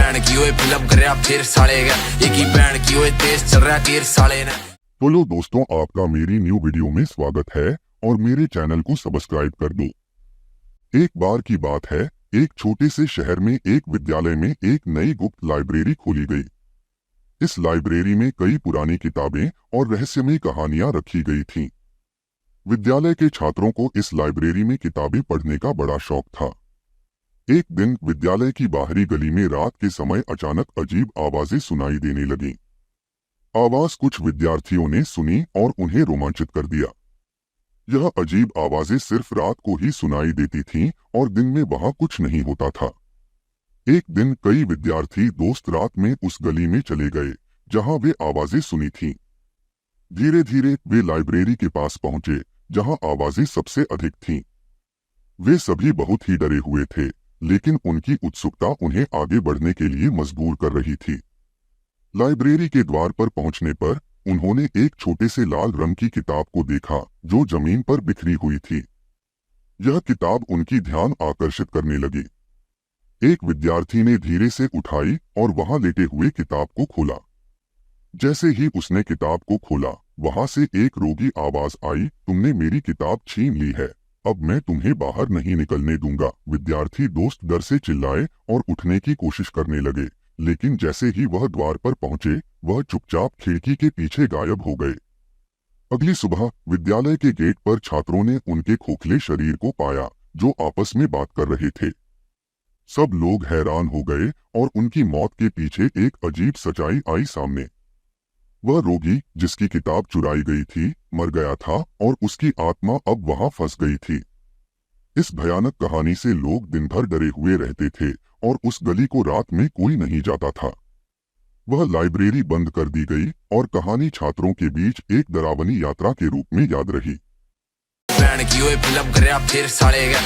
भैन की ओए फिल्म करया फिर साले गया, एक ही भैन की ओए तेज चल रहा तीर साले ने। बोलो दोस्तों, आपका मेरी न्यू वीडियो में स्वागत है और मेरे चैनल को सब्सक्राइब कर दो। एक बार की बात है, एक छोटे से शहर में एक विद्यालय में एक नई गुप्त लाइब्रेरी खोली गई। इस लाइब्रेरी में कई पुरानी किताबें और रहस्यमयी कहानियां रखी गई थीं। विद्यालय के छात्रों को इस लाइब्रेरी में किताबें पढ़ने का बड़ा शौक था। एक दिन विद्यालय की बाहरी गली में रात के समय अचानक अजीब आवाजें सुनाई देने लगीं। आवाज कुछ विद्यार्थियों ने सुनी और उन्हें रोमांचित कर दिया। यह अजीब आवाजें सिर्फ रात को ही सुनाई देती थीं और दिन में वहां कुछ नहीं होता था। एक दिन कई विद्यार्थी दोस्त रात में उस गली में चले गए जहां वे आवाजें सुनी थीं। धीरे धीरे वे लाइब्रेरी के पास पहुंचे जहां आवाजें सबसे अधिक थीं। वे सभी बहुत ही डरे हुए थे, लेकिन उनकी उत्सुकता उन्हें आगे बढ़ने के लिए मजबूर कर रही थी। लाइब्रेरी के द्वार पर पहुंचने पर उन्होंने एक छोटे से लाल रंग की किताब को देखा जो जमीन पर बिखरी हुई थी। यह किताब उनकी ध्यान आकर्षित करने लगी। एक विद्यार्थी ने धीरे से उठाई और वहां लेटे हुए किताब को खोला। जैसे ही उसने किताब को खोला, वहां से एक रोगी आवाज आई, तुमने मेरी किताब छीन ली है, अब मैं तुम्हें बाहर नहीं निकलने दूंगा। विद्यार्थी दोस्त डर से चिल्लाए और उठने की कोशिश करने लगे, लेकिन जैसे ही वह द्वार पर पहुंचे, वह चुपचाप खिड़की के पीछे गायब हो गए। अगली सुबह विद्यालय के गेट पर छात्रों ने उनके खोखले शरीर को पाया जो आपस में बात कर रहे थे। सब लोग हैरान हो गए और उनकी मौत के पीछे एक अजीब सच्चाई आई सामने। वह रोगी जिसकी किताब चुराई गई थी मर गया था और उसकी आत्मा अब वहां फंस गई थी। इस भयानक कहानी से लोग दिन भर डरे हुए रहते थे और उस गली को रात में कोई नहीं जाता था। वह लाइब्रेरी बंद कर दी गई और कहानी छात्रों के बीच एक डरावनी यात्रा के रूप में याद रही। भैन की ओए फिल्म करया फिर साले गया।